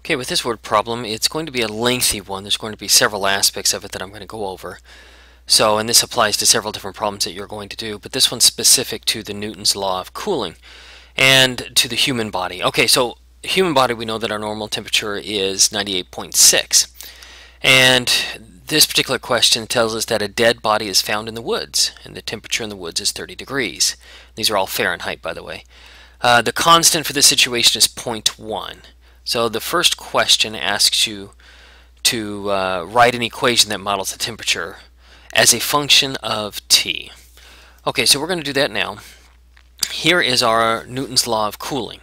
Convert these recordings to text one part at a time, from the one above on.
Okay, with this word problem, it's going to be a lengthy one. There's going to be several aspects of it that I'm going to go over. So, and this applies to several different problems that you're going to do, but this one's specific to the Newton's law of cooling and to the human body. Okay, so human body, we know that our normal temperature is 98.6. And this particular question tells us that a dead body is found in the woods, and the temperature in the woods is 30 degrees. These are all Fahrenheit, by the way. The constant for this situation is 0.1. So the first question asks you to write an equation that models the temperature as a function of T. Okay, so we're going to do that now. Here is our Newton's law of cooling.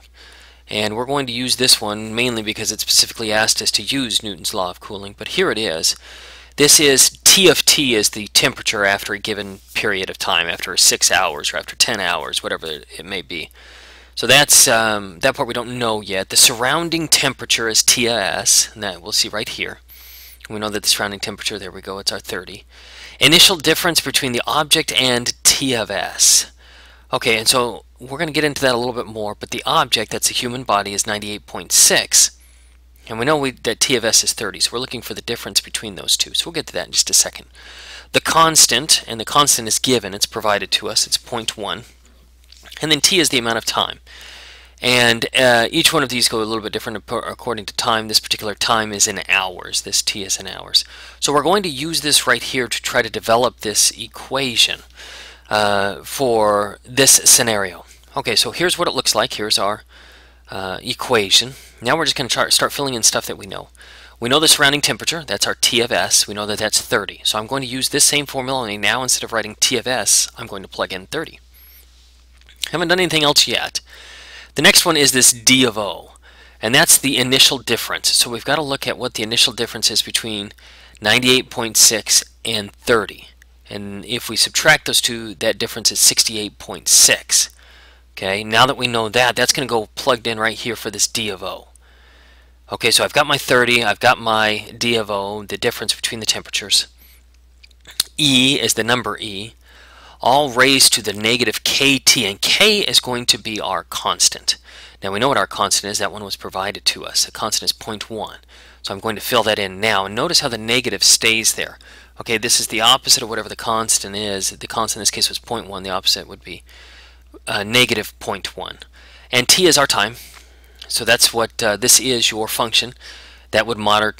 And we're going to use this one mainly because it specifically asked us to use Newton's law of cooling. But here it is. This is T of T is the temperature after a given period of time, after 6 hours or after 10 hours, whatever it may be. So that's that part we don't know yet. The surrounding temperature is T of S, and that we'll see right here. We know that the surrounding temperature, there we go, it's our 30. Initial difference between the object and T of S. Okay, and so we're going to get into that a little bit more, but the object, that's a human body, is 98.6. And we know that T of S is 30, so we're looking for the difference between those two. So we'll get to that in just a second. The constant, and the constant is given, it's provided to us, it's 0.1. And then T is the amount of time. And each one of these go a little bit different according to time. This particular time is in hours. This T is in hours. So we're going to use this right here to try to develop this equation for this scenario. Okay, so here's what it looks like. Here's our equation. Now we're just going to start filling in stuff that we know. We know the surrounding temperature. That's our T of S. We know that that's 30. So I'm going to use this same formula, only now instead of writing T of S, I'm going to plug in 30. Haven't done anything else yet. The next one is this D of O, and that's the initial difference. So we've got to look at what the initial difference is between 98.6 and 30. And if we subtract those two, that difference is 68.6. Okay, now that we know that, that's going to go plugged in right here for this D of O. Okay, so I've got my 30, I've got my D of O, the difference between the temperatures. E is the number E, all raised to the negative kt, and k is going to be our constant. Now we know what our constant is. That one was provided to us. The constant is 0.1. So I'm going to fill that in now, and notice how the negative stays there. Okay, this is the opposite of whatever the constant is. The constant in this case was 0.1. The opposite would be negative 0.1. And t is our time. So that's what this is, your function that would model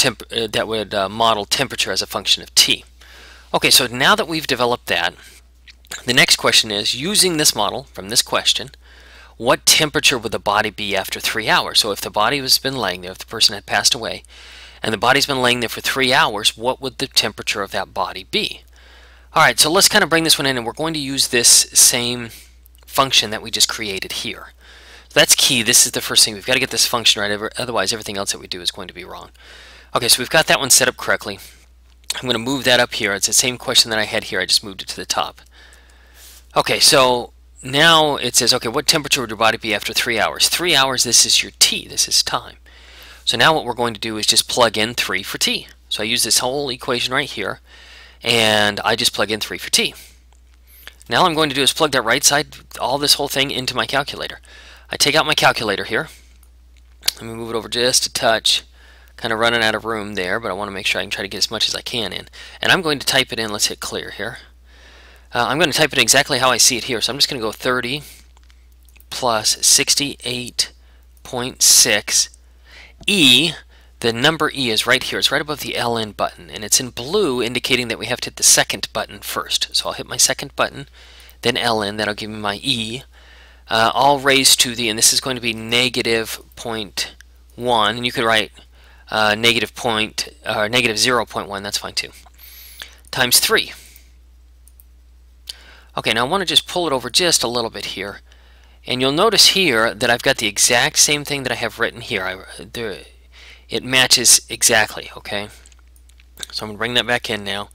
temperature as a function of t. Okay, so now that we've developed that, the next question is, using this model from this question, what temperature would the body be after 3 hours? So if the body has been laying there, if the person had passed away, and the body's been laying there for 3 hours, what would the temperature of that body be? Alright, so let's kind of bring this one in, and we're going to use this same function that we just created here. So that's key. This is the first thing. We've got to get this function right, otherwise everything else that we do is going to be wrong. Okay, so we've got that one set up correctly. I'm going to move that up here. It's the same question that I had here. I just moved it to the top. Okay, so now it says, okay, what temperature would your body be after 3 hours? 3 hours, this is your T, this is time. So now what we're going to do is just plug in 3 for T. So I use this whole equation right here, and I just plug in 3 for T. Now all I'm going to do is plug that right side, all this whole thing, into my calculator. I take out my calculator here. Let me move it over just a touch. Kind of running out of room there, but I want to make sure I can try to get as much as I can in. And I'm going to type it in. Let's hit clear here. I'm going to type it exactly how I see it here. So I'm just going to go 30 plus 68.6. E, the number E is right here. It's right above the LN button. And it's in blue, indicating that we have to hit the second button first. So I'll hit my second button, then LN. That'll give me my E. All raised to the, and this is going to be negative 0.1. And you could write negative 0.1. That's fine too. Times 3. Okay, now I want to just pull it over just a little bit here. And you'll notice here that I've got the exact same thing that I have written here. It matches exactly, okay? So I'm going to bring that back in now.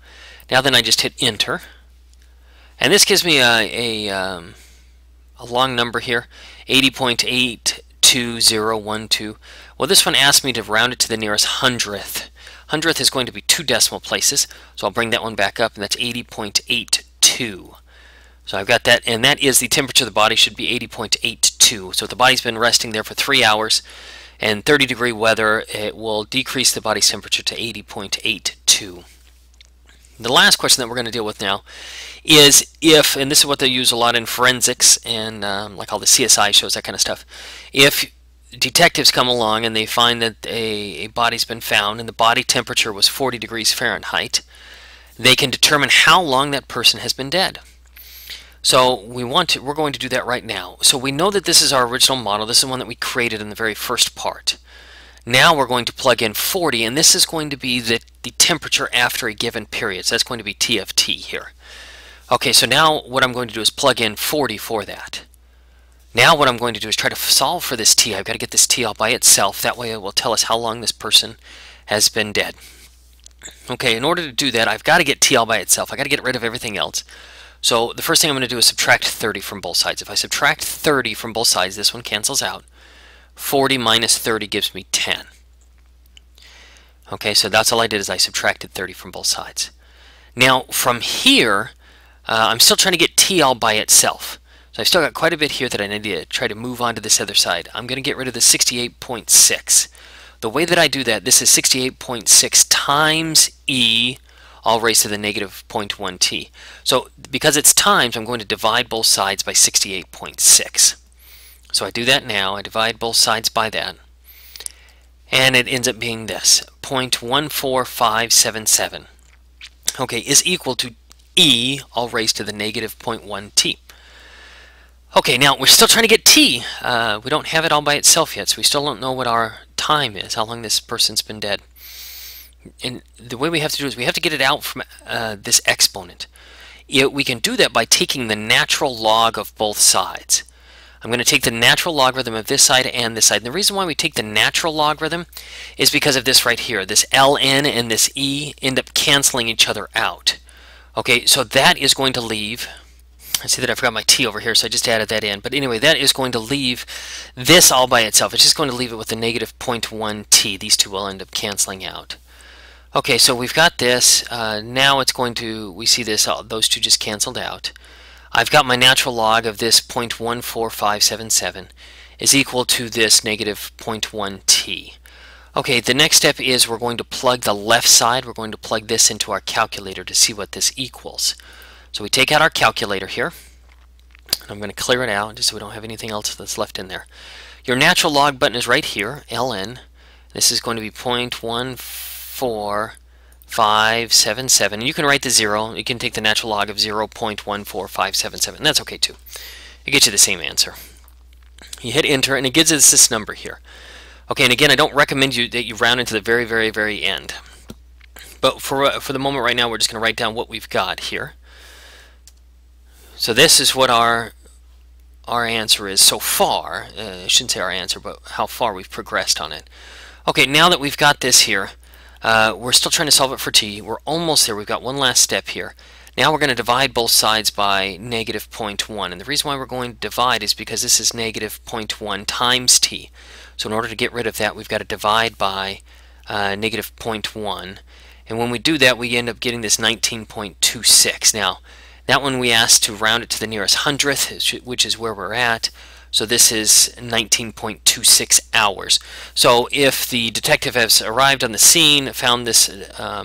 Now then I just hit enter. And this gives me a long number here, 80.82012. Well, this one asked me to round it to the nearest hundredth. Hundredth is going to be 2 decimal places, so I'll bring that one back up, and that's 80.82. So I've got that, and that is the temperature of the body should be 80.82. So the body's been resting there for 3 hours, And 30-degree weather, it will decrease the body's temperature to 80.82. The last question that we're going to deal with now is if, and this is what they use a lot in forensics and like all the CSI shows, that kind of stuff, if detectives come along and they find that a body's been found and the body temperature was 40 degrees Fahrenheit, they can determine how long that person has been dead. So we're going to do that right now. So we know that this is our original model. This is one that we created in the very first part. Now we're going to plug in 40, and this is going to be the temperature after a given period. So that's going to be T of T here. Okay, so now what I'm going to do is plug in 40 for that. Now what I'm going to do is try to solve for this T. I've got to get this T all by itself. That way it will tell us how long this person has been dead. Okay, in order to do that, I've got to get T all by itself. I've got to get rid of everything else. So the first thing I'm going to do is subtract 30 from both sides. If I subtract 30 from both sides, this one cancels out. 40 minus 30 gives me 10. Okay, so that's all I did is I subtracted 30 from both sides. Now from here, I'm still trying to get T all by itself. So I've still got quite a bit here that I need to try to move on to this other side. I'm going to get rid of the 68.6. The way that I do that, this is 68.6 times E all raised to the negative 0.1 t. So because it's times, I'm going to divide both sides by 68.6. So I do that now. I divide both sides by that. And it ends up being this, 0.14577. Okay, is equal to E all raised to the negative 0.1 t. Okay, now we're still trying to get T. We don't have it all by itself yet, so we still don't know what our time is, how long this person's been dead. And the way we have to do is we have to get it out from this exponent. We can do that by taking the natural log of both sides. I'm going to take the natural logarithm of this side and this side. And the reason why we take the natural logarithm is because of this right here. This ln and this e end up canceling each other out. Okay, so that is going to leave... I see that I forgot my t over here, so I just added that in. But anyway, that is going to leave this all by itself. It's just going to leave it with the negative 0.1 t. These two will end up canceling out. Okay, so we've got this. Now it's going to, we see this, those two just canceled out. I've got my natural log of this 0.14577 is equal to this negative 0.1 t. Okay, the next step is we're going to plug the left side. We're going to plug this into our calculator to see what this equals. So we take out our calculator here. I'm going to clear it out just so we don't have anything else that's left in there. Your natural log button is right here, ln. This is going to be 0.14577. And you can write the 0. You can take the natural log of 0.14577. And that's okay too. It gets you the same answer. You hit enter and it gives us this number here. Okay, and again, I don't recommend that you round into the very, very, very end. But for the moment right now, we're just going to write down what we've got here. So this is what our answer is so far. I shouldn't say our answer, but how far we've progressed on it. Okay, now that we've got this here, we're still trying to solve it for t. We're almost there. We've got one last step here. Now we're going to divide both sides by negative 0.1. And the reason why we're going to divide is because this is negative 0.1 times t. So in order to get rid of that, we've got to divide by negative 0.1. And when we do that, we end up getting this 19.26. Now, that one we asked to round it to the nearest hundredth, which is where we're at. So this is 19.26 hours. So if the detective has arrived on the scene, found this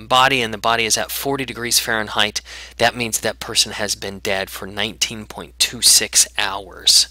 body, and the body is at 40 degrees Fahrenheit, that means that person has been dead for 19.26 hours.